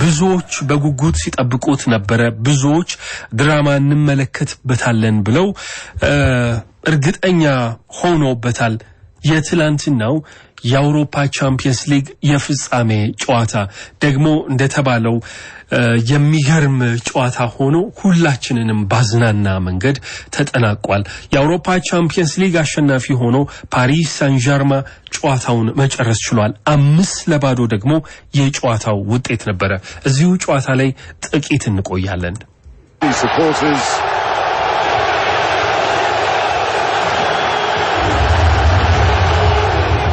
ብዙዎች በጉጉት ሲጠብቁት ነበር ብዙዎች ድራማ እንመለከትበታለን ብለው እርግጠኛ ሆኖበታል የትላንትናው የአውሮፓ ቻምፒየንስ ሊግ የፍጻሜ ጨዋታ ደግሞ እንደተባለው የሚገርም ጨዋታ ሆኖ ሁላችንንም ባዝናና መንገድ ተጠናቋል የአውሮፓ ቻምፒየንስ ሊግ አሸናፊ ሆኖ ፓሪስ ሳን ዠርማ ጨዋታውን መጨረስ ችሏል 5-0 ደግሞ የጨዋታው ውጤት ነበር እዚሁ ጨዋታ ላይ ጥቂት እንቆያለን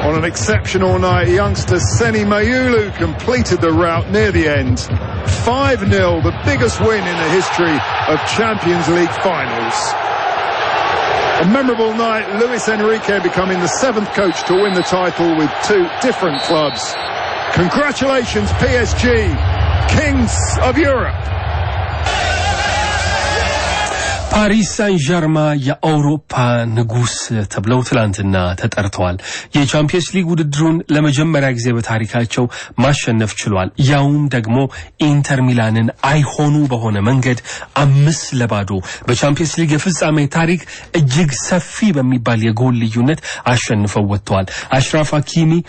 On an exceptional night, youngster Seni Mayulu completed the route near the end. 5-0, the biggest win in the history of Champions League finals. A memorable night, Luis Enrique becoming the 7th coach to win the title with 2 different clubs. Congratulations PSG, Kings of Europe. ፓሪስ ሳን ዠርማ የአውሮፓ ንጉስ ተብለው ትላንትና ተጠርተዋል የቻምፒየንስ ሊግ ውድድሩን ለመጀመሪያ ጊዜ በታሪካቸው ማሸነፍ ችሏል ያውም ደግሞ ኢንተር ሚላንን አይሆኑ በሆነ መንገድ 5-0 በቻምፒየንስ ሊግ የፍጻሜ ታሪክ እጅግ ሰፊ በሚባል የጎል ልዩነት አሸንፈው ወጥተዋል አሽራፍ ሀኪሚ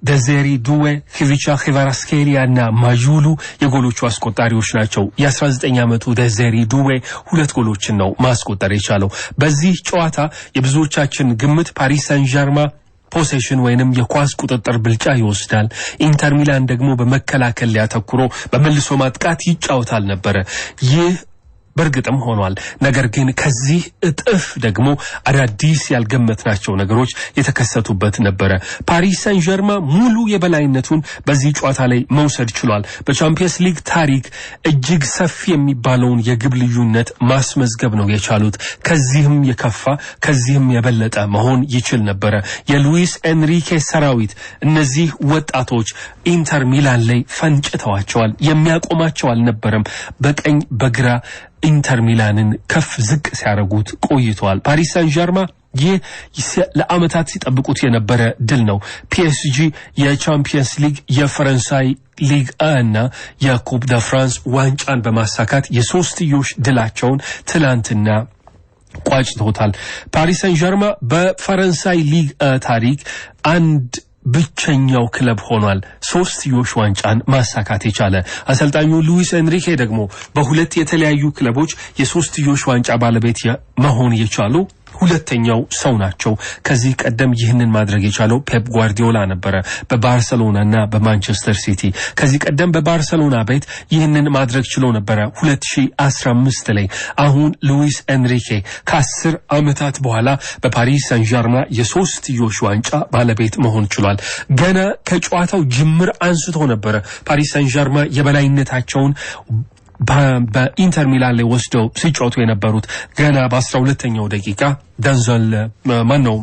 ደዘሪ ዱዌ ኪቪቻ ኺቫራስኬሊያና ማጁሉ የጎሎቹ አስቆጣሪዎች ናቸው የ19 ዓመቱ ደዘሪ ዱዌ 2 ጎሎችን ነው ማስቆጠር የቻለው በዚህ ጨዋታ የብዙዎቻችን ግምት ፓሪስ ሳን ዠርማ ፖሴሽን ወይንም የኳስ ቁጥጥር ብልጫ ይወስዳል ኢንተር ሚላን ደግሞ በመከላከል ሊያተኩሮ በመልሶ ማጥቃት ይጫወታል ነበር ይህ በርግጥም ሆኗል ነገር ግን ከዚህ እጥፍ ደግሞ አዳዲስ ያልገመትናቸው ነገሮች የተከሰቱበት ነበር ፓሪስ ሳን ዠርማ ሙሉ የበላይነቱን በዚህ ጨዋታ ላይ መውሰድ ችሏል በቻምፒየንስ ሊግ ታሪክ እጅግ ሰፊ የሚባለውን የግብ ልዩነት ማስመዝገብ ነው የቻሉት ከዚህም የከፋ ከዚህም የበለጠ መሆን ይችል ነበር የሉዊስ ኤንሪኬ ሰራዊት እነዚህ ወጣቶች ኢንተር ሚላን ላይ ፈንጭተዋቸዋል የሚያቆማቸው አልነበረም በቀኝ በግራ ኢንተር ሚላንን ከፍ ዝቅ ሲያረጉት ቆይቷል ፓሪስ ሳን ዠርማ ይህ ለአመታት ሲጠብቁት የነበረ ድል ነው ፒኤስጂ የቻምፒየንስ ሊግ የፈረንሳይ ሊግ እና የኩፕ ደ ፍራንስ ዋንጫን በማሳካት የሶስትዮሽ ድላቸውን ትላንትና ቋጭተውታል ፓሪስ ሳን ዠርማ በፈረንሳይ ሊግ ታሪክ አንድ ብቸኛው ክለብ ሆኗል 3 ዮሽ ዋንጫን ማሳካት የቻለ አሰልጣኙ ሉዊስ ኤንሪኬ ደግሞ በሁለት የተለያዩ ክለቦች የ3 ዮሽ ዋንጫ ባለቤት መሆን የቻሉ ሁለተኛው ሰው ናቸው ከዚህ ቀደም ይህንን ማድረግ የቻለው ፔፕ ጓርዲዮላ ነበር በባርሴሎናና በማንቸስተር ሲቲ ከዚህ ቀደም በባርሴሎና ቤት ይህንን ማድረግ ችሎ ነበር 2015 ላይ አሁን ሉዊስ ኤንሪኬ ከ10 አመታት በኋላ በፓሪስ ሳን ዠርማ የ3 ዋንጫ ባለቤት መሆን ችሏል ገና ከጨዋታው ጅምር አንስቶ ነበር ፓሪስ ሳን ዠርማ የበላይነታቸውን በኢንተር ሚላን ላይ ወስደው ሲጫወቱ የነበሩት ገና በ12ኛው ደቂቃ ዳንዘል ማነው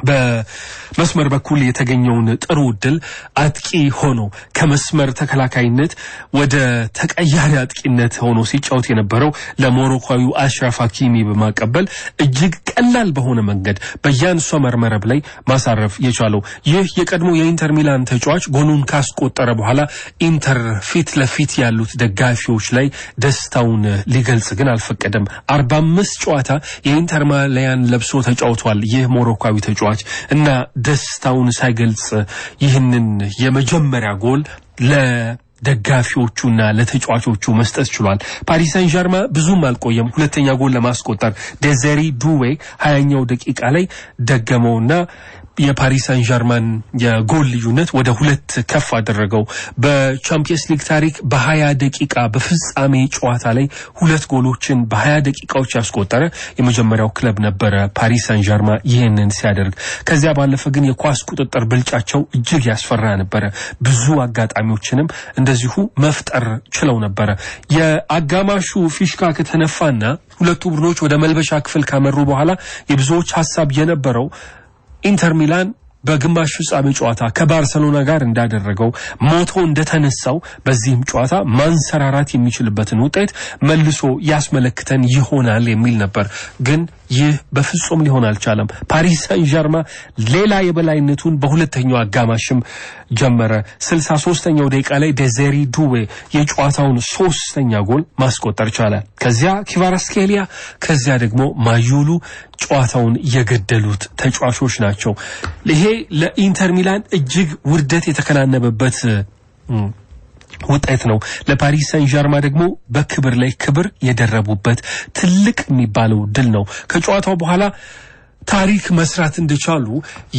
በመስመር በኩል የተገኘውን ጥሩ ድል አጥቂ ሆኖ ከመስመር ተከላካይነት ወደ ተቀያሪ አጥቂነት ሆኖ ሲጫወት የነበረው ለሞሮኮዊው አሽራፍ ሀኪሚ በማቀበል እጅግ ቀላል በሆነ መንገድ በያን ሶመር መረብ ላይ ማሳረፍ የቻለው ይህ የቀድሞ የኢንተር ሚላን ተጫዋች ጎሉን ካስቆጠረ በኋላ ኢንተር ፊት ለፊት ያሉት ደጋፊዎች ላይ ደስታውን ሊገልጽ ግን አልፈቀደም 45 ጨዋታ የኢንተር ማሊያን ለብሶ ተጫውቷል ይህ ሞሮኮዊ ተጫዋች እና ደስታውን ሳይገልጽ ይህንን የመጀመሪያ ጎል ለደጋፊዎቹና ለተጫዋቾቹ መስጠት ችሏል ፓሪስ ሳን ዠርማ ብዙም አልቆየም ሁለተኛ ጎል ለማስቆጠር ደዘሪ ዱዌ 20ኛው ደቂቃ ላይ ደገመውና የፓሪስ ሳን ዠርማን የጎል ልዩነት ወደ 2 ከፍ አደረገው በቻምፒየንስ ሊግ ታሪክ በ20 ደቂቃ በፍጻሜ ጨዋታ ላይ 2 ጎሎችን በ20 ደቂቃዎች ያስቆጠረ የመጀመሪያው ክለብ ነበር ፓሪስ ሳን ዠርማ ይሄንን ሲያደርግ ከዚያ ባለፈ ግን የኳስ ቁጥጥር ብልጫቸው እጅግ ያስፈራ ነበር ብዙ አጋጣሚዎችንም እንደዚሁ መፍጠር ችለው ነበር የአጋማሹ ፊሽካ ከተነፋና ሁለቱ ቡድኖች ወደ መልበሻ ክፍል ካመሩ በኋላ የብዙዎች ሐሳብ የነበረው ኢንተር ሚላን በግማሽ ፍጻሜ ጨዋታ ከባርሰሎና ጋር እንዳደረገው ሞቶ እንደተነሳው በዚህም ጨዋታ ማንሰራራት የሚችልበትን ውጤት መልሶ ያስመለክተን ይሆናል የሚል ነበር ግን ይህ በፍጹም ሊሆን አልቻለም ፓሪስ ሳን ዠርማ ሌላ የበላይነቱን በሁለተኛው አጋማሽም ጀመረ 63ኛው ደቂቃ ላይ ደዘሪ ዱዌ የጨዋታውን 3ኛ ጎል ማስቆጠር ቻለ ከዚያ ኪቫራትስኬሊያ ከዚያ ደግሞ ማዩሉ ጨዋታውን የገደሉት ተጫዋቾች ናቸው ይሄ ለኢንተር ሚላን እጅግ ውርደት የተከናነበበት ውጤት ነው ለፓሪስ ሳን ዠርማ ደግሞ በክብር ላይ ክብር የደረቡበት ትልቅ የሚባለው ድል ነው ከጨዋታው በኋላ ታሪክ መስራት እንደቻሉ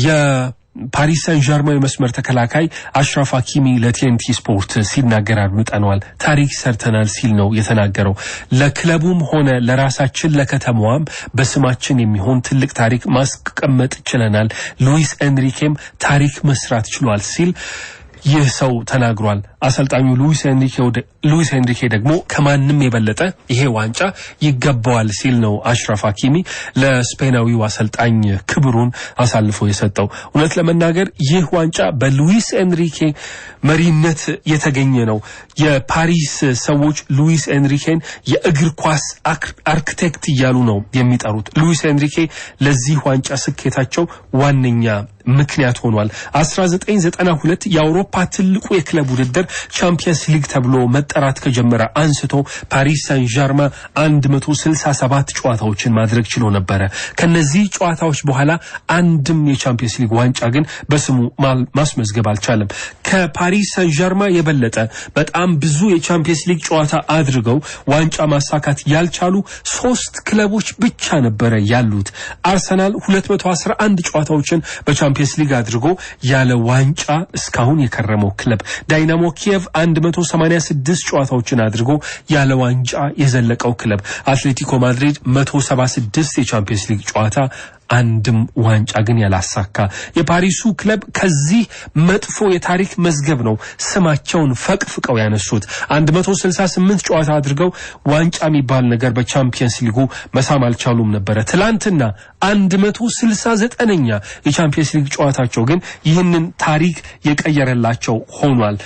የፓሪስ ሳን ዠርማ የመስመር ተከላካይ አሽራፍ ሀኪሚ ለቲኤንቲ ስፖርት ሲናገር አድምጠናል ታሪክ ሰርተናል ሲል ነው የተናገረው ለክለቡም ሆነ ለራሳችን ለከተማዋም በስማችን የሚሆን ትልቅ ታሪክ ማስቀመጥ ችለናል ሉዊስ ኤንሪኬም ታሪክ መስራት ችሏል ሲል ይህ ሰው ተናግሯል አሰልጣኙ ሉዊስ ኤንሪኬ ደግሞ ከማንም የበለጠ ይሄ ዋንጫ ይገባዋል ሲል ነው አሽራፍ ሀኪሚ ለስፔናዊው አሰልጣኝ ክብሩን አሳልፎ የሰጠው እውነት ለመናገር ይህ ዋንጫ በሉዊስ ኤንሪኬ መሪነት የተገኘ ነው የፓሪስ ሰዎች ሉዊስ ኤንሪኬን የእግር ኳስ አርክቴክት እያሉ ነው የሚጠሩት ሉዊስ ኤንሪኬ ለዚህ ዋንጫ ስኬታቸው ዋነኛ ምክንያት ሆኗል 1992 የአውሮፓ ትልቁ የክለብ ውድድር ቻምፒየንስ ሊግ ተብሎ መጠራት ከጀመረ አንስቶ ፓሪስ ሳን ዠርማ 167 ጨዋታዎችን ማድረግ ችሎ ነበር ከነዚህ ጨዋታዎች በኋላ አንድም የቻምፒየንስ ሊግ ዋንጫ ግን በስሙ ማስመዝገብ አልቻለም ከፓሪስ ሳን ዠርማ የበለጠ በጣም ብዙ የቻምፒየንስ ሊግ ጨዋታ አድርገው ዋንጫ ማሳካት ያልቻሉ 3 ክለቦች ብቻ ነበር ያሉት አርሰናል 211 ጨዋታዎችን በቻምፒየንስ ሊግ አድርጎ ያለ ዋንጫ እስካሁን የከረመው ክለብ ዳይናሞ ኪየቭ 186 ጨዋታዎችን አድርጎ ያለ ዋንጫ የዘለቀው ክለብ አትሌቲኮ ማድሪድ 176 የቻምፒየንስ ሊግ ጨዋታ አንድም ዋንጫ ግን ያላሳካ የፓሪሱ ክለብ ከዚህ መጥፎ የታሪክ መዝገብ ነው ስማቸውን ፈቅፍቀው ያነሱት 168 ጨዋታ አድርገው ዋንጫ የሚባል ነገር በቻምፒየንስ ሊጉ መሳም አልቻሉም ነበር ትላንትና 169ኛ የቻምፒየንስ ሊግ ጨዋታቸው ግን ይህንን ታሪክ የቀየረላቸው ሆኗል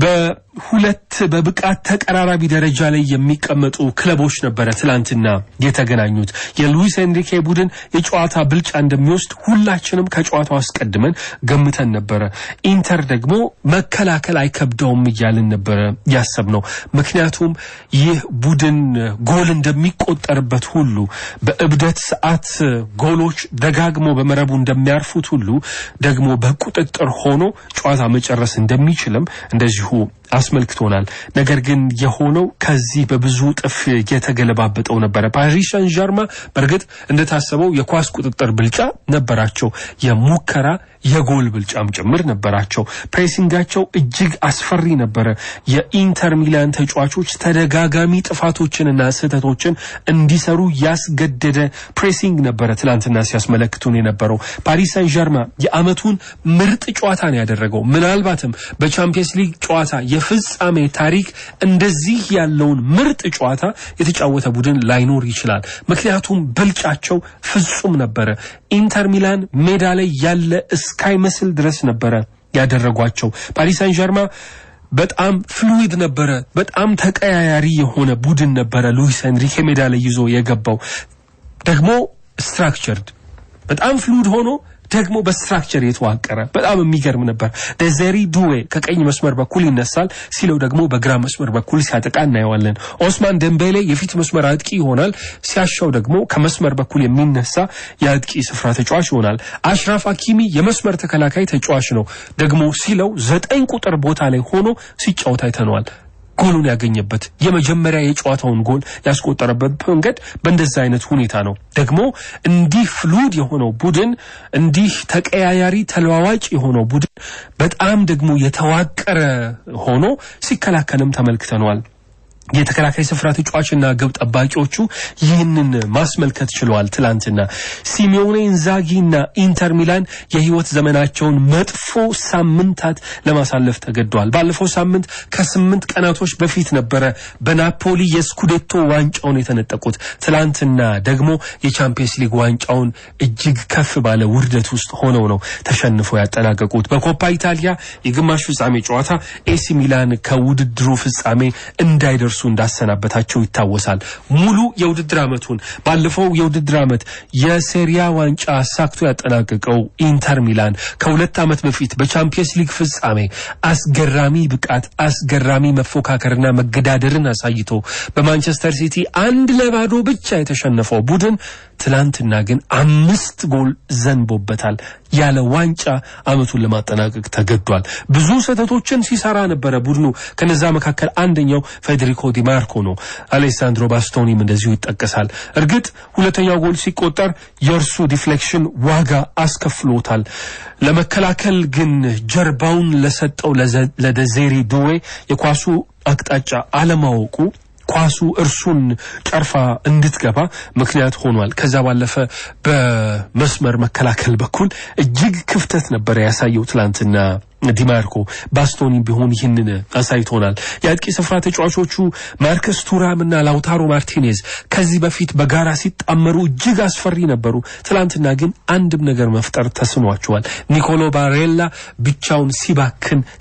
በሁለት በብቃት ተቀራራቢ ደረጃ ላይ የሚቀመጡ ክለቦች ነበር ትላንትና የተገናኙት የሉዊስ ኤንሪኬ ቡድን የጨዋታ ብልጫ እንደሚወስድ ሁላችንም ከጨዋታው አስቀድመን ገምተን ነበር ኢንተር ደግሞ መከላከል አይከብደውም ይያልን ነበር ያሰብነው ምክንያቱም ይህ ቡድን ጎል እንደሚቆጠርበት ሁሉ በእብደት ሰዓት ጎሎች ደጋግሞ በመረቡ እንደሚያርፉት ሁሉ ደግሞ በቁጥጥር ሆኖ ጨዋታ መጨረስ እንደሚችልም እንደዚሁ አስመልክቶናል ነገር ግን የሆነው ከዚህ በብዙ ጥፍ የተገለባበጠው ነበር ፓሪስ ሳን ዠርማ በርግጥ እንደታሰበው የኳስ ቁጥጥር ብልጫ ነበራቸው የሙከራ የጎል ብልጫም ጭምር ነበራቸው ፕሬሲንጋቸው እጅግ አስፈሪ ነበር የኢንተር ሚላን ተጫዋቾች ተደጋጋሚ ጥፋቶችንና ስህተቶችን እንዲሰሩ ያስገደደ ፕሬሲንግ ነበር ትላንትና ሲያስመለክቱን የነበረው ፓሪስ ሳን ዠርማ የአመቱን ምርጥ ጨዋታ ነው ያደረገው ምናልባትም በቻምፒየንስ ሊግ ጨዋታ የፍጻሜ ታሪክ እንደዚህ ያለውን ምርጥ ጨዋታ የተጫወተ ቡድን ላይኖር ይችላል ምክንያቱም ብልጫቸው ፍጹም ነበር ኢንተር ሚላን ሜዳ ላይ ያለ ስካይ መስል ድረስ ነበር ያደረጓቸው ፓሪስ ሳን ዠርማ በጣም ፍሉይድ ነበር በጣም ተቀያያሪ የሆነ ቡድን ነበር ሉዊስ ኤንሪኬ ሜዳ ላይ ይዞ የገባው ደግሞ ስትራክቸርድ በጣም ፍሉይድ ሆኖ ደግሞ በስትራክቸር የተዋቀረ በጣም የሚገርም ነበር ደዘሪ ዱዌ ከቀኝ መስመር በኩል ይነሳል ሲለው ደግሞ በግራ መስመር በኩል ሲያጠቃ እናየዋለን ኦስማን ደምቤሌ የፊት መስመር አጥቂ ይሆናል ሲያሻው ደግሞ ከመስመር በኩል የሚነሳ የአጥቂ ስፍራ ተጫዋች ይሆናል አሽራፍ ሀኪሚ የመስመር ተከላካይ ተጫዋች ነው ደግሞ ሲለው 9 ቁጥር ቦታ ላይ ሆኖ ሲጫወት አይተነዋል ጎሉን ያገኘበት የመጀመሪያ የጨዋታውን ጎል ያስቆጠረበት መንገድ በእንደዛ አይነት ሁኔታ ነው ደግሞ እንዲህ ፍሉድ የሆነው ቡድን እንዲህ ተቀያያሪ ተለዋዋጭ የሆነው ቡድን በጣም ደግሞ የተዋቀረ ሆኖ ሲከላከልም ተመልክተናል የተከላካይ ስፍራ ተጫዋችና ግብ ጠባቂዎቹ ይህንን ማስመልከት ችለዋል። ትላንትና ሲሞኔ ኢንዛጊና ኢንተር ሚላን የህይወት ዘመናቸውን መጥፎ ሳምንታት ለማሳለፍ ተገደዋል። ባለፈው ሳምንት ከ8 ቀናቶች በፊት ነበረ በናፖሊ የስኩዴቶ ዋንጫውን የተነጠቁት። ትላንትና ደግሞ የቻምፒየንስ ሊግ ዋንጫውን እጅግ ከፍ ባለ ውርደት ውስጥ ሆነው ነው ተሸንፈው ያጠናቀቁት። በኮፓ ኢታሊያ የግማሽ ፍጻሜ ጨዋታ ኤሲ ሚላን ከውድድሩ ፍጻሜ እንዳይደርሱ እንዳሰናበታቸው ይታወሳል። ሙሉ የውድድር ዓመቱን ባለፈው የውድድር ዓመት የሴሪያ ዋንጫ አሳክቶ ያጠናቀቀው ኢንተር ሚላን ከ2 ዓመት በፊት በቻምፒየንስ ሊግ ፍጻሜ አስገራሚ ብቃት አስገራሚ መፎካከርና መገዳደርን አሳይቶ በማንቸስተር ሲቲ 1-0 ብቻ የተሸነፈው ቡድን ትላንትና ግን 5 ጎል ዘንቦበታል። ያለ ዋንጫ ዓመቱን ለማጠናቀቅ ተገዷል። ብዙ ስህተቶችን ሲሰራ ነበር ቡድኑ። ከነዛ መካከል አንደኛው ፌዴሪኮ ዲ ማርኮ ነው። አሌሳንድሮ ባስቶኒም እንደዚሁ ይጠቀሳል። እርግጥ ሁለተኛው ጎል ሲቆጠር የእርሱ ዲፍሌክሽን ዋጋ አስከፍሎታል። ለመከላከል ግን ጀርባውን ለሰጠው ለደዜሪ ዱዌ የኳሱ አቅጣጫ አለማወቁ ኳሱ እርሱን ጨርፋ እንድትገባ ምክንያት ሆኗል። ከዛ ባለፈ በመስመር መከላከል በኩል እጅግ ክፍተት ነበር ያሳየው ትላንትና ዲማርኮ። ባስቶኒ ቢሆን ይህንን አሳይቶናል። የአጥቂ ስፍራ ተጫዋቾቹ ማርከስ ቱራምና ላውታሮ ማርቲኔዝ ከዚህ በፊት በጋራ ሲጣመሩ እጅግ አስፈሪ ነበሩ። ትላንትና ግን አንድም ነገር መፍጠር ተስኗቸዋል። ኒኮሎ ባሬላ ብቻውን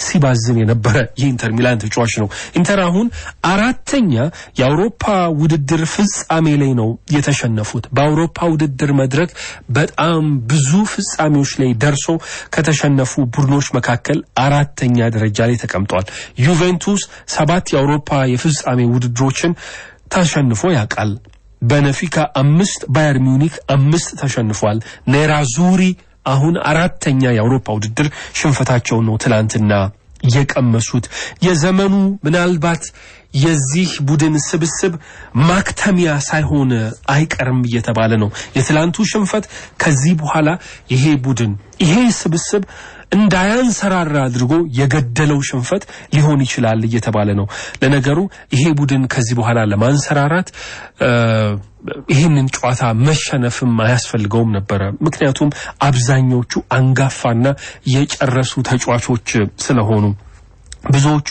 ሲባዝን የነበረ የኢንተር ሚላን ተጫዋች ነው። ኢንተር አሁን 4ኛ የአውሮፓ ውድድር ፍጻሜ ላይ ነው የተሸነፉት። በአውሮፓ ውድድር መድረክ በጣም ብዙ ፍጻሜዎች ላይ ደርሶ ከተሸነፉ ቡድኖች መካከል 4ኛ ደረጃ ላይ ተቀምጧል። ዩቬንቱስ 7 የአውሮፓ የፍጻሜ ውድድሮችን ተሸንፎ ያውቃል። በነፊካ 5፣ ባየር ሚዩኒክ 5 ተሸንፏል። ኔራዙሪ አሁን 4ኛ የአውሮፓ ውድድር ሽንፈታቸው ነው ትላንትና የቀመሱት። የዘመኑ ምናልባት የዚህ ቡድን ስብስብ ማክተሚያ ሳይሆን አይቀርም እየተባለ ነው። የትላንቱ ሽንፈት ከዚህ በኋላ ይሄ ቡድን ይሄ ስብስብ እንዳያንሰራራ አድርጎ የገደለው ሽንፈት ሊሆን ይችላል እየተባለ ነው። ለነገሩ ይሄ ቡድን ከዚህ በኋላ ለማንሰራራት ይሄንን ጨዋታ መሸነፍም አያስፈልገውም ነበር። ምክንያቱም አብዛኞቹ አንጋፋና የጨረሱ ተጫዋቾች ስለሆኑ ብዙዎቹ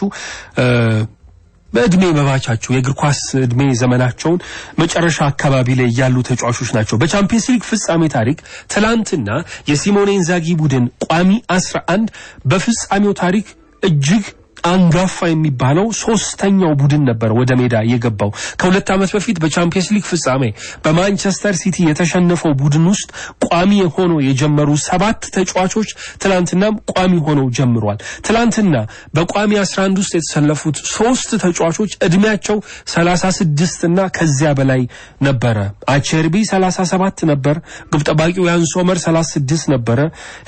በእድሜ መባቻቸው የእግር ኳስ እድሜ ዘመናቸውን መጨረሻ አካባቢ ላይ ያሉ ተጫዋቾች ናቸው። በቻምፒየንስ ሊግ ፍጻሜ ታሪክ ትላንትና የሲሞኔ ኢንዛጊ ቡድን ቋሚ 11 በፍጻሜው ታሪክ እጅግ አንጋፋ የሚባለው 3ኛው ቡድን ነበር ወደ ሜዳ የገባው። ከ2 ዓመት በፊት በቻምፒየንስ ሊግ ፍጻሜ በማንቸስተር ሲቲ የተሸነፈው ቡድን ውስጥ ቋሚ ሆነው የጀመሩ 7 ተጫዋቾች ትላንትናም ቋሚ ሆነው ጀምሯል። ትላንትና በቋሚ 11 ውስጥ የተሰለፉት 3 ተጫዋቾች እድሜያቸው 36 እና ከዚያ በላይ ነበረ። አቸርቢ 37 ነበር። ግብ ጠባቂው ያን ሶመር 36 ነበረ።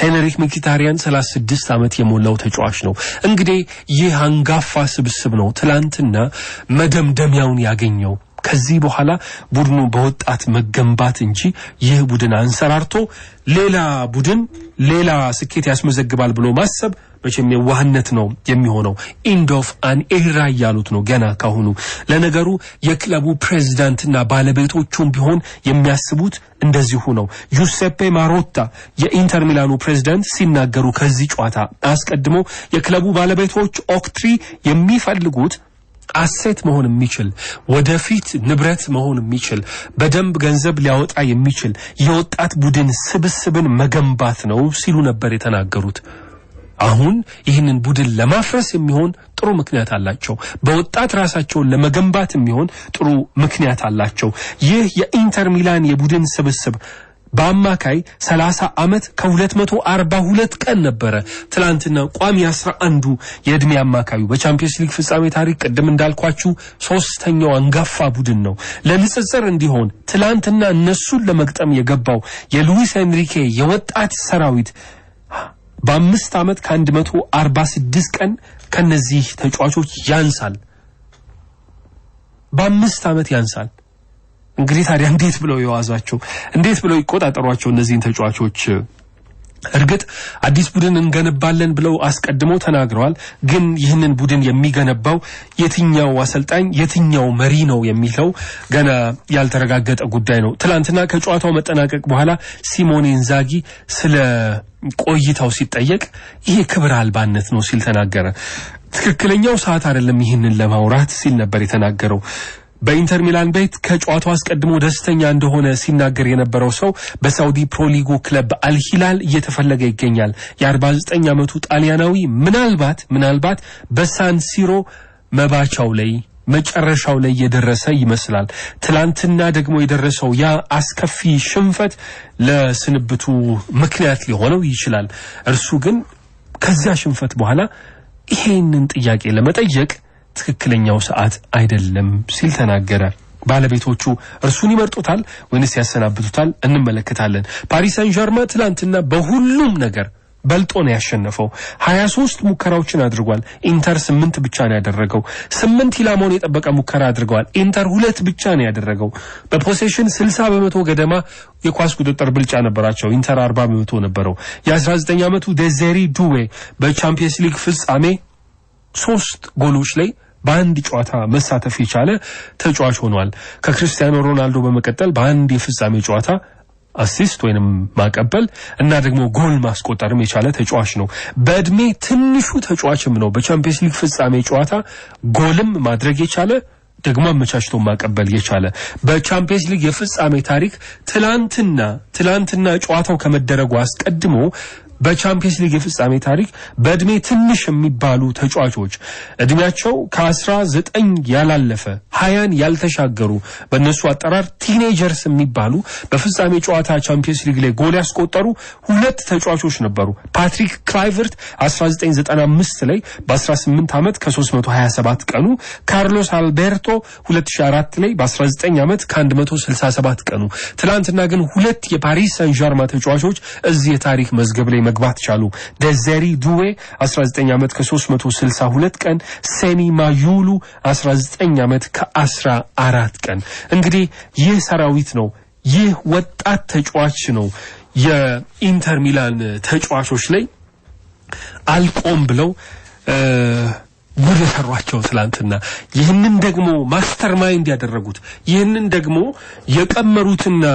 ሄንሪክ ሚኪታሪያን 36 ዓመት የሞላው ተጫዋች ነው። እንግዲህ ይህ አንጋፋ ስብስብ ነው ትላንትና መደምደሚያውን ያገኘው። ከዚህ በኋላ ቡድኑ በወጣት መገንባት እንጂ ይህ ቡድን አንሰራርቶ ሌላ ቡድን ሌላ ስኬት ያስመዘግባል ብሎ ማሰብ መቼም የዋህነት ነው የሚሆነው። ኢንድ ኦፍ አን ኤራ ያሉት ነው ገና ካሁኑ። ለነገሩ የክለቡ ፕሬዝዳንትና ባለቤቶቹም ቢሆን የሚያስቡት እንደዚሁ ነው። ጁሴፔ ማሮታ የኢንተር ሚላኑ ፕሬዝዳንት ሲናገሩ ከዚህ ጨዋታ አስቀድሞ የክለቡ ባለቤቶች ኦክትሪ የሚፈልጉት አሴት መሆን የሚችል ወደፊት ንብረት መሆን የሚችል በደንብ ገንዘብ ሊያወጣ የሚችል የወጣት ቡድን ስብስብን መገንባት ነው ሲሉ ነበር የተናገሩት። አሁን ይህንን ቡድን ለማፍረስ የሚሆን ጥሩ ምክንያት አላቸው። በወጣት ራሳቸውን ለመገንባት የሚሆን ጥሩ ምክንያት አላቸው። ይህ የኢንተር ሚላን የቡድን ስብስብ በአማካይ 30 ዓመት ከ242 ቀን ነበረ ትላንትና ቋሚ 11ዱ የእድሜ አማካዩ። በቻምፒየንስ ሊግ ፍጻሜ ታሪክ ቅድም እንዳልኳችሁ 3ኛው አንጋፋ ቡድን ነው። ለንጽጽር እንዲሆን ትላንትና እነሱን ለመግጠም የገባው የሉዊስ ኤንሪኬ የወጣት ሰራዊት በ5 ዓመት ከ146 ቀን ከነዚህ ተጫዋቾች ያንሳል። በ5 ዓመት ያንሳል። እንግዲህ ታዲያ እንዴት ብለው ይዋዛቸው እንዴት ብለው ይቆጣጠሯቸው እነዚህን ተጫዋቾች እርግጥ አዲስ ቡድን እንገነባለን ብለው አስቀድመው ተናግረዋል። ግን ይህንን ቡድን የሚገነባው የትኛው አሰልጣኝ የትኛው መሪ ነው የሚለው ገና ያልተረጋገጠ ጉዳይ ነው። ትላንትና ከጨዋታው መጠናቀቅ በኋላ ሲሞኔ ኢንዛጊ ስለ ቆይታው ሲጠየቅ ይሄ ክብር አልባነት ነው ሲል ተናገረ። ትክክለኛው ሰዓት አይደለም ይህንን ለማውራት ሲል ነበር የተናገረው። በኢንተር ሚላን ቤት ከጨዋታው አስቀድሞ ደስተኛ እንደሆነ ሲናገር የነበረው ሰው በሳውዲ ፕሮ ሊጉ ክለብ አልሂላል እየተፈለገ ይገኛል። የ49 ዓመቱ ጣሊያናዊ ምናልባት በሳን ሲሮ መባቻው ላይ መጨረሻው ላይ የደረሰ ይመስላል። ትላንትና ደግሞ የደረሰው ያ አስከፊ ሽንፈት ለስንብቱ ምክንያት ሊሆነው ይችላል። እርሱ ግን ከዚያ ሽንፈት በኋላ ይሄንን ጥያቄ ለመጠየቅ ትክክለኛው ሰዓት አይደለም ሲል ተናገረ። ባለቤቶቹ እርሱን ይመርጡታል ወይስ ያሰናብቱታል እንመለከታለን። ፓሪስ ሳን ዠርማን ትላንትና በሁሉም ነገር በልጦ ነው ያሸነፈው። 23 ሙከራዎችን አድርጓል። ኢንተር 8 ብቻ ነው ያደረገው። 8 ኢላማውን የጠበቀ ሙከራ አድርገዋል። ኢንተር 2 ብቻ ነው ያደረገው። በፖሴሽን 60% ገደማ የኳስ ቁጥጥር ብልጫ ነበራቸው። ኢንተር 40% ነበረው። የ19 ዓመቱ ዴዜሪ ዱዌ በቻምፒየንስ ሊግ ፍጻሜ 3 ጎሎች ላይ በአንድ ጨዋታ መሳተፍ የቻለ ተጫዋች ሆኗል። ከክርስቲያኖ ሮናልዶ በመቀጠል በአንድ የፍጻሜ ጨዋታ አሲስት ወይንም ማቀበል እና ደግሞ ጎል ማስቆጠርም የቻለ ተጫዋች ነው። በእድሜ ትንሹ ተጫዋችም ነው። በቻምፒየንስ ሊግ ፍጻሜ ጨዋታ ጎልም ማድረግ የቻለ ደግሞ አመቻችቶ ማቀበል የቻለ በቻምፒየንስ ሊግ የፍጻሜ ታሪክ ትላንትና ጨዋታው ከመደረጉ አስቀድሞ በቻምፒየንስ ሊግ የፍጻሜ ታሪክ በእድሜ ትንሽ የሚባሉ ተጫዋቾች እድሜያቸው ከ19 ያላለፈ 20 ያልተሻገሩ በእነሱ አጠራር ቲኔጀርስ የሚባሉ በፍጻሜ ጨዋታ ቻምፒየንስ ሊግ ላይ ጎል ያስቆጠሩ 2 ተጫዋቾች ነበሩ። ፓትሪክ ክላይቨርት 1995 ላይ በ18 ዓመት ከ327 ቀኑ፣ ካርሎስ አልቤርቶ 2004 ላይ በ19 ዓመት ከ167 ቀኑ። ትላንትና ግን 2 የፓሪስ ሳን ዠርማን ተጫዋቾች እዚህ የታሪክ መዝገብ ላይ መግባት ቻሉ። ዴዜሪ ዱዌ 19 ዓመት ከ362 ቀን፣ ሴኒ ማዩሉ 19 ዓመት ከ14 ቀን። እንግዲህ ይህ ሰራዊት ነው። ይህ ወጣት ተጫዋች ነው የኢንተር ሚላን ተጫዋቾች ላይ አልቆም ብለው ጉድ ሰሯቸው ትላንትና። ይህንን ደግሞ ማስተርማይንድ ያደረጉት ይህንን ደግሞ የቀመሩትና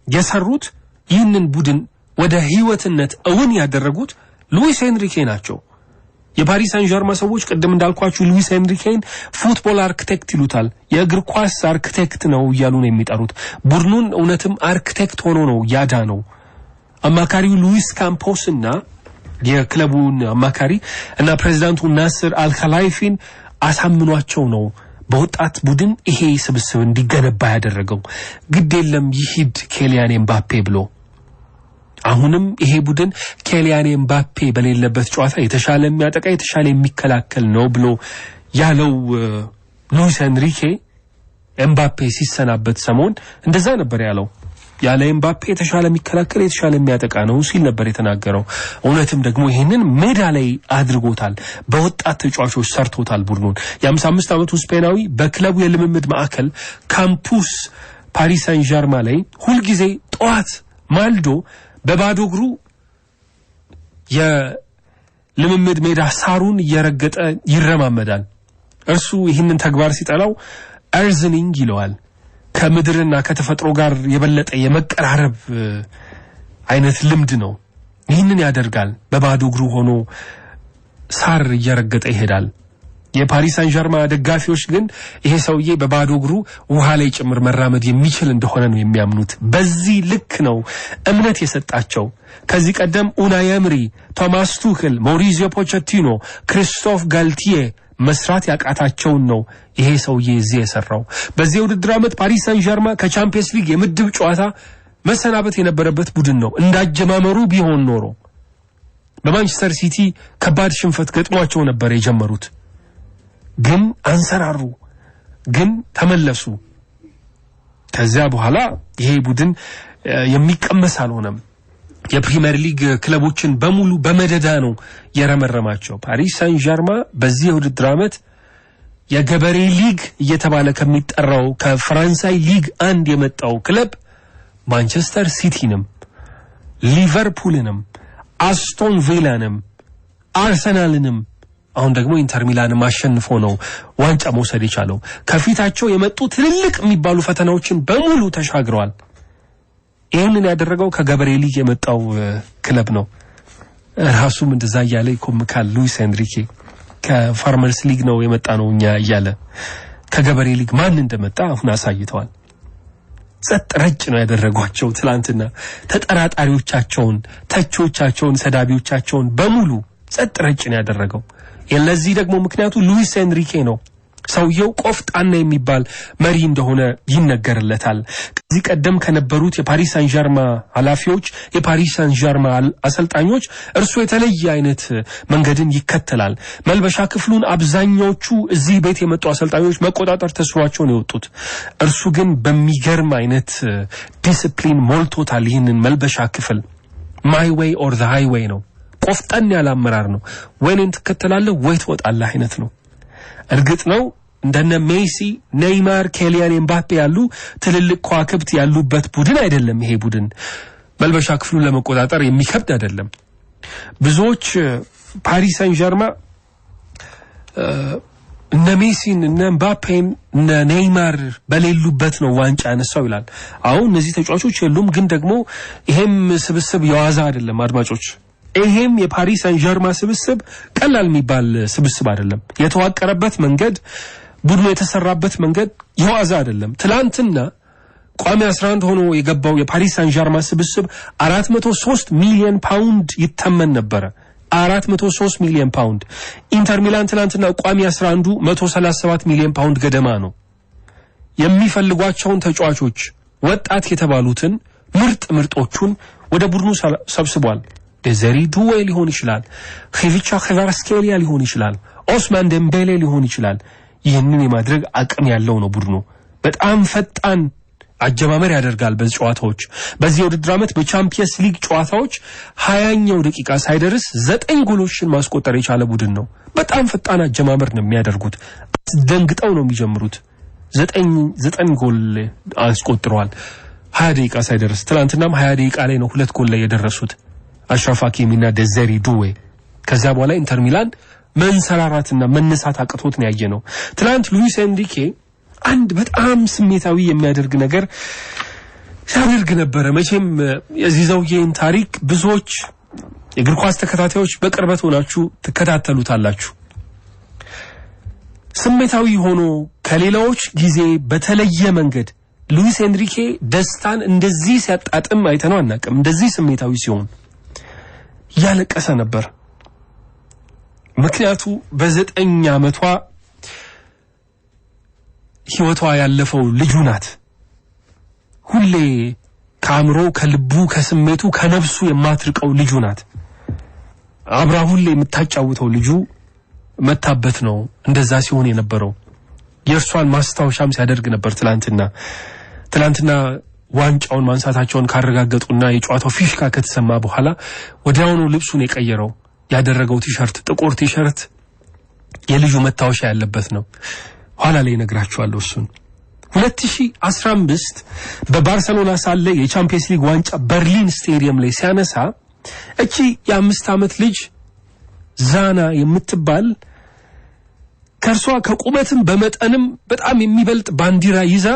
የሰሩት ይህንን ቡድን ወደ ህይወትነት እውን ያደረጉት ሉዊስ ኤንሪኬ ናቸው። የፓሪስ ሳን ዠርማን ሰዎች ቀደም እንዳልኳችሁ ሉዊስ ኤንሪኬን ፉትቦል አርክቴክት ይሉታል። የእግር ኳስ አርክቴክት ነው እያሉ ነው የሚጠሩት። ቡድኑን እውነትም አርክቴክት ሆኖ ነው ያዳነው። አማካሪው ሉዊስ ካምፖስና የክለቡን አማካሪ እና ፕሬዝዳንቱ ናስር አልኸላይፊን አሳምኗቸው ነው በወጣት ቡድን ይሄ ስብስብ እንዲገነባ ያደረገው። ግዴለም ይሂድ ኬሊያን ኤምባፔ ብሎ አሁንም ይሄ ቡድን ኬሊያን ኤምባፔ በሌለበት ጨዋታ የተሻለ የሚያጠቃ የተሻለ የሚከላከል ነው ብሎ ያለው ሉዊስ ኤንሪኬ ኤምባፔ ሲሰናበት ሰሞን እንደዛ ነበር ያለው። ያለ ኤምባፔ የተሻለ የሚከላከል የተሻለ የሚያጠቃ ነው ሲል ነበር የተናገረው። እውነትም ደግሞ ይሄንን ሜዳ ላይ አድርጎታል። በወጣት ተጫዋቾች ሰርቶታል ቡድኑን። የ55 ዓመቱ ስፔናዊ በክለቡ የልምምድ ማዕከል ካምፑስ ፓሪስ ሳን ዠርማን ላይ ሁሉ ጊዜ ጧት ማልዶ በባዶ እግሩ የልምምድ ሜዳ ሳሩን እየረገጠ ይረማመዳል። እርሱ ይህንን ተግባር ሲጠላው አርዝኒንግ ይለዋል። ከምድርና ከተፈጥሮ ጋር የበለጠ የመቀራረብ አይነት ልምድ ነው። ይህንን ያደርጋል። በባዶ እግሩ ሆኖ ሳር እየረገጠ ይሄዳል። የፓሪስ ሳን ዠርማን ደጋፊዎች ግን ይሄ ሰውዬ በባዶ እግሩ ውሃ ላይ ጭምር መራመድ የሚችል እንደሆነ ነው የሚያምኑት። በዚህ ልክ ነው እምነት የሰጣቸው። ከዚህ ቀደም ኡናይ ኤምሪ፣ ቶማስ ቱክል፣ ሞሪዚዮ ፖቼቲኖ፣ ክሪስቶፍ ጋልቲዬ መስራት ያቃታቸውን ነው ይሄ ሰውዬ እዚህ የሰራው። በዚህ ውድድር ዓመት ፓሪስ ሳን ዠርማን ከቻምፒየንስ ሊግ የምድብ ጨዋታ መሰናበት የነበረበት ቡድን ነው። እንዳጀማመሩ ቢሆን ኖሮ በማንቸስተር ሲቲ ከባድ ሽንፈት ገጥሟቸው ነበር የጀመሩት። ግን አንሰራሩ፣ ግን ተመለሱ። ከዚያ በኋላ ይሄ ቡድን የሚቀመስ አልሆነም። የፕሪሚየር ሊግ ክለቦችን በሙሉ በመደዳ ነው የረመረማቸው። ፓሪስ ሳን ዠርማን በዚህ ውድድር ዓመት የገበሬ ሊግ እየተባለ ከሚጠራው ከፍራንሳይ ሊግ 1 የመጣው ክለብ ማንቸስተር ሲቲንም ሊቨርፑልንም አስቶን ቪላንም አርሰናልንም አሁን ደግሞ ኢንተር ሚላን ማሸንፎ ነው ዋንጫ መውሰድ የቻለው ከፊታቸው የመጡ ትልልቅ የሚባሉ ፈተናዎችን በሙሉ ተሻግረዋል ይሄንን ያደረገው ከገበሬ ሊግ የመጣው ክለብ ነው ራሱም እንደዛ ያለ ይኮምካል ሉዊስ ኤንሪኬ ከፋርመርስ ሊግ ነው የመጣ ነው እኛ ያለ ከገበሬ ሊግ ማን እንደመጣ አሁን አሳይተዋል ጸጥ ረጭ ነው ያደረጓቸው ትላንትና ተጠራጣሪዎቻቸውን ተቾቻቸውን ሰዳቢዎቻቸውን በሙሉ ጸጥ ረጭ ነው ያደረገው የለዚህ ደግሞ ምክንያቱ ሉዊስ ኤንሪኬ ነው ሰውየው ቆፍጣና የሚባል መሪ እንደሆነ ይነገርለታል ከዚህ ቀደም ከነበሩት የፓሪስ ሳን ዠርማ ኃላፊዎች የፓሪስ ሳን ዠርማ አሰልጣኞች እርሱ የተለየ አይነት መንገድን ይከተላል መልበሻ ክፍሉን አብዛኞቹ እዚህ ቤት የመጡ አሰልጣኞች መቆጣጠር ተስሯቸው ነው የወጡት እርሱ ግን በሚገርም አይነት ዲሲፕሊን ሞልቶታል ይህንን መልበሻ ክፍል ማይ ዌይ ኦር ዘ ሃይዌይ ነው ቆፍጣን ያለ አመራር ነው ወይን ተከተላለህ ወይ ትወጣለህ አይነት ነው እርግጥ ነው እንደነ ሜሲ ኔይማር ኬሊያን ኤምባፔ ያሉ ትልልቅ ኳክብት ያሉበት ቡድን አይደለም ይሄ ቡድን መልበሻ ክፍሉን ለመቆጣጠር የሚከብድ አይደለም ብዙዎች ፓሪስ ሳን ዠርማ እነ ሜሲን እነ ኤምባፔን እነ ኔይማር በሌሉበት ነው ዋንጫ ያነሳው ይላል አሁን እነዚህ ተጫዋቾች የሉም ግን ደግሞ ይሄም ስብስብ የዋዛ አይደለም አድማጮች ይሄም የፓሪስ ሳን ዠርማ ስብስብ ቀላል የሚባል ስብስብ አይደለም የተዋቀረበት መንገድ ቡድኑ የተሰራበት መንገድ የዋዛ አይደለም ትላንትና ቋሚ 11 ሆኖ የገባው የፓሪስ ሳን ዠርማ ስብስብ 403 ሚሊዮን ፓውንድ ይተመን ነበር 403 ሚሊዮን ፓውንድ ኢንተር ሚላን ትላንትና ቋሚ 11 137 ሚሊዮን ፓውንድ ገደማ ነው የሚፈልጓቸውን ተጫዋቾች ወጣት የተባሉትን ምርጦቹን ወደ ቡድኑ ሰብስቧል ደዘሪ ዱዌ ሊሆን ይችላል ኺቪቻ ኺቫራስኬሊያ ሊሆን ይችላል ኦስማን ደምቤሌ ሊሆን ይችላል ይህንን የማድረግ አቅም ያለው ነው ቡድኑ በጣም ፈጣን አጀማመር ያደርጋል በጨዋታዎች በዚህ ውድድር ዓመት በቻምፒየንስ ሊግ ጨዋታዎች 20ኛው ደቂቃ ሳይደርስ 9 ጎሎችን ማስቆጠር የቻለ ቡድን ነው በጣም ፈጣን አጀማመር ነው የሚያደርጉት ደንግጠው ነው የሚጀምሩት 9 ጎል አስቆጥረዋል 20 ደቂቃ ሳይደርስ ትላንትናም 20 ደቂቃ ላይ ነው 2 ጎል ላይ የደረሱት አሽራፍ ሀኪሚና ደዘሪ ዱዌ ከዛ በኋላ ኢንተር ሚላን መንሰራራትና መነሳት አቅቶት ነው ያየነው ትላንት ሉዊስ ኤንሪኬ አንድ በጣም ስሜታዊ የሚያደርግ ነገር ሲያደርግ ነበር መቼም የዚህ ዘውዬን ታሪክ ብዙዎች የእግር ኳስ ተከታታዮች በቅርበት ሆናችሁ ተከታተሉታላችሁ ስሜታዊ ሆኖ ከሌላዎች ጊዜ በተለየ መንገድ ሉዊስ ኤንሪኬ ደስታን እንደዚህ ሲያጣጥም አይተነው አናውቅም እንደዚህ ስሜታዊ ሲሆን ያለቀሰ ነበር ምክንያቱ በ9 ዓመቷ ህይወቷ ያለፈው ልጁ ናት ሁሌ ካምሮ ከልቡ ከስሜቱ ከነፍሱ የማትርቀው ልጁ ናት አብራ ሁሌ የምታጫውተው ልጁ መታበት ነው እንደዛ ሲሆን የነበረው የእርሷን ማስታወሻም ሲያደርግ ነበር ትላንትና ዋንጫውን ማንሳታቸውን ካረጋገጡና የጨዋታው ፊሽካ ከተሰማ በኋላ ወዲያውኑ ልብሱን የቀየረው ያደረገው ቲሸርት ጥቁር ቲሸርት የልጁ መታወሻ ያለበት ነው ኋላ ላይ ነግራችኋለሁ እሱን 2015 በባርሴሎና ሳለ የቻምፒየንስ ሊግ ዋንጫ በርሊን ስቴዲየም ላይ ሲያነሳ እቺ የ5 ዓመት ልጅ ዛና የምትባል ከርሷ ከቁመትም በመጠንም በጣም የሚበልጥ ባንዲራ ይዛ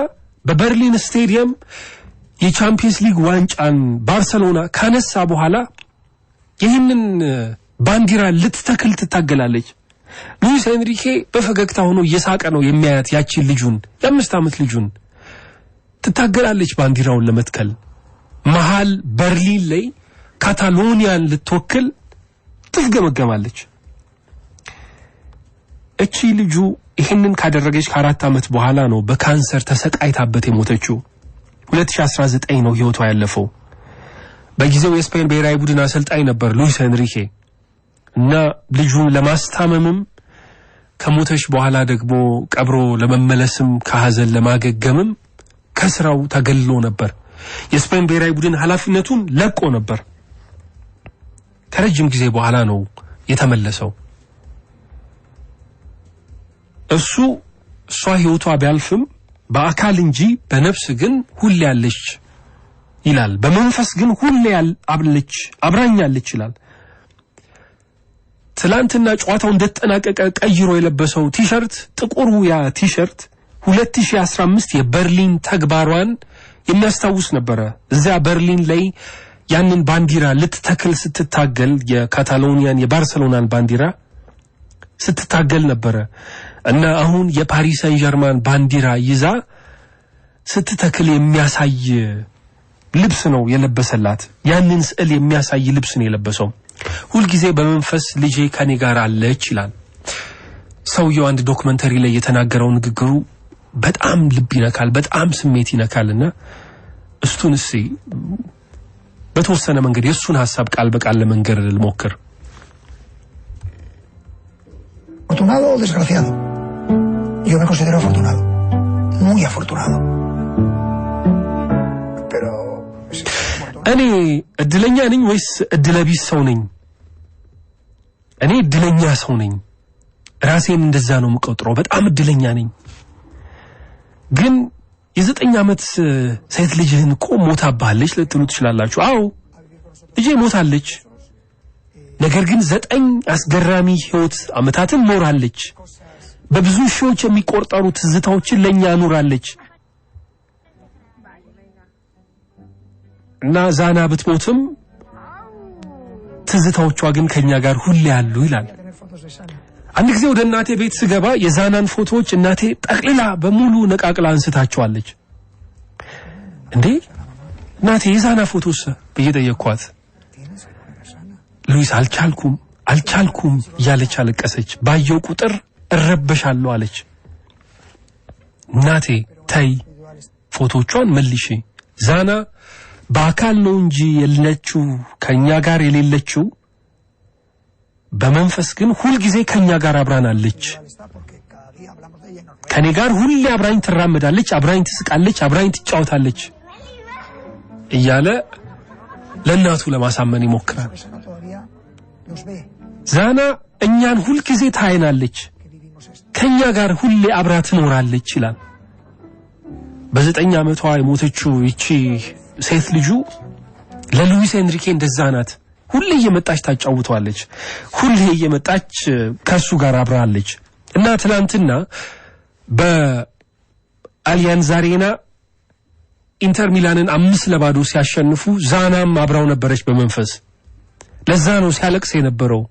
በበርሊን ስቴዲየም የቻምፒየንስ ሊግ ዋንጫን ባርሴሎና ካነሳ በኋላ ይህንን ባንዲራ ልትተክል ትታገላለች ሉዊስ ኤንሪኬ በፈገግታ ሆኖ እየሳቀ ነው የሚያያት ያቺ ልጁን የ5 ዓመት ልጁን ትታገላለች ባንዲራውን ለመትከል መሃል በርሊን ላይ ካታሎኒያን ልትወክል ትፍገመገማለች እቺ ልጁ ይሄንን ካደረገች ከ4 ዓመት በኋላ ነው በካንሰር ተሰቃይታበት የሞተችው 2019 ነው ህይወቷ ያለፈው በጊዜው የስፔን ብሔራዊ ቡድን አሰልጣኝ ነበር ሉዊስ ኤንሪኬ እና ልጁን ለማስታመምም ከሞተች በኋላ ደግሞ ቀብሮ ለመመለስም ከሐዘን ለማገገምም ከስራው ተገልሎ ነበር የስፔን ብሔራዊ ቡድን ኃላፊነቱን ለቆ ነበር ከረጅም ጊዜ በኋላ ነው የተመለሰው እሷ ህይወቷ ቢያልፍም በአካል እንጂ በነፍስ ግን ሁሌ ያለች ይላል በመንፈስ ግን ሁሌ አብራኛለች ይላል ትላንትና ጨዋታው እንደተጠናቀቀ ቀይሮ የለበሰው ቲሸርት ጥቁሩ ያ ቲሸርት 2015 የበርሊን ተግባሯን የሚያስታውስ ነበር እዛ በርሊን ላይ ያንን ባንዲራ ልትተክል ስትታገል የካታሎኒያን የባርሴሎናን ባንዲራ ስትታገል ነበር እና አሁን የፓሪስ ሳን ዠርማን ባንዲራ ይዛ ስትተክል የሚያሳይ ልብስ ነው የለበሰላት ያንን ስዕል የሚያሳይ ልብስ ነው የለበሰው ሁሉ ጊዜ በመንፈስ ልጄ ከኔ ጋር አለች ይላል ሰውየው አንድ ዶክመንተሪ ላይ የተናገረው ንግግሩ በጣም ልብ ይነካል በጣም ስሜት ይነካልና እሱን እሺ በተወሰነ መንገድ የሱን ሐሳብ ቃል በቃል ለመንገር ልሞክር afortunado o desgraciado yo me considero afortunado muy afortunado pero እኔ እድለኛ ነኝ ወይስ እድለቢስ ሰው ነኝ እኔ እድለኛ ሰው ነኝ ራሴን እንደዛ ነው የምቆጥረው በጣም እድለኛ ነኝ ግን የ9 ዓመት ሴት ልጅህን እኮ ሞታባለች ልትሉ ትችላላችሁ አዎ ልጄ ሞታለች ነገር ግን 9 አስገራሚ ህይወት አመታትን ኖራለች በብዙ ሺዎች የሚቆጠሩ ትዝታዎችን ለኛ ኖራለች እና ዛና ብትሞትም ትዝታዎቿ ግን ከኛ ጋር ሁሌ ያሉ ይላል አንድ ጊዜ ወደ እናቴ ቤት ስገባ የዛናን ፎቶዎች እናቴ ጠቅልላ በሙሉ ነቃቅላ አንስታቸዋለች እንዴ እናቴ የዛና ፎቶስ በየጠየኳት ሉዊስ አልቻልኩም ያለች አለቀሰች ባየው ቁጥር እረበሻለሁ አለች እናቴ ታይ ፎቶቿን መልሺ ዛና በአካል ነው እንጂ የለችው ከኛ ጋር የሌለችው በመንፈስ ግን ሁሉ ጊዜ ከኛ ጋር አብራናለች ከኔ ጋር ሁሌ አብራኝ ትራመዳለች አብራኝ ትስቃለች አብራኝ ትጫወታለች እያለ ለእናቱ ለማሳመን ይሞክራል ዛና እኛን ሁሉ ጊዜ ታይናለች ከኛ ጋር ሁሌ አብራ ትኖራለች ይላል በ9 ዓመቷ የሞተችው እቺ ሴት ልጁ ለሉዊስ ኤንሪኬ እንደዛ ናት ሁሌ እየመጣች ታጫውቷለች ሁሌ እየመጣች ከሱ ጋር አብራለች እና ትላንትና በአሊያንዝ አሬና ኢንተር ሚላንን 5-2 ሲያሸንፉ ዛናም አብራው ነበረች በመንፈስ ለዛ ነው ሲያለቅስ የነበረው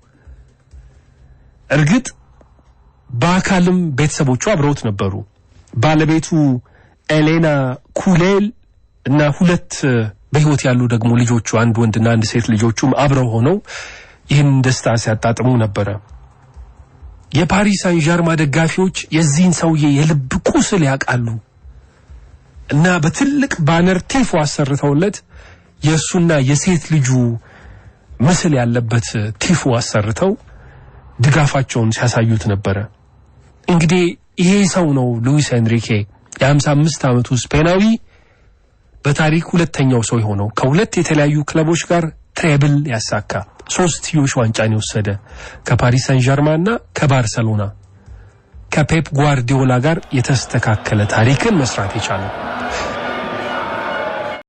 እርግጥ በአካልም ቤተሰቦቹ አብረውት ነበሩ ባለቤቱ ኤሌና ኩሌል እና 2 በህይወት ያሉ ደግሞ ልጆቹ አንድ ወንድና አንድ ሴት ልጆቹም አብረው ሆነው ይህን ደስታ ሲያጣጥሙ ነበር የፓሪስ ሳን ዠርማ ደጋፊዎች የዚህን ሰውዬ የልብ ቁስል ያቃሉ እና በትልቅ ባነር ቴፎ አሰርተውለት የሱና የሴት ልጁ ምስል ያለበት ቴፎ አሰርተው ድጋፋቸውን ሲያሳዩት ነበር እንግዲህ ይሄ ሰው ነው ሉዊስ ኤንሪኬ የ55 ዓመቱ ስፔናዊ በታሪክ ሁለተኛው ሰው ሆነው ከሁለት የተለያዩ ክለቦች ጋር ትሬብል ያሳካ 3 ዋንጫን ወሰደ ከፓሪስ ሳን ዠርማንና ከባርሴሎና ከፔፕ ጓርዲዮላ ጋር የተስተካከለ ታሪክን መስራት የቻለ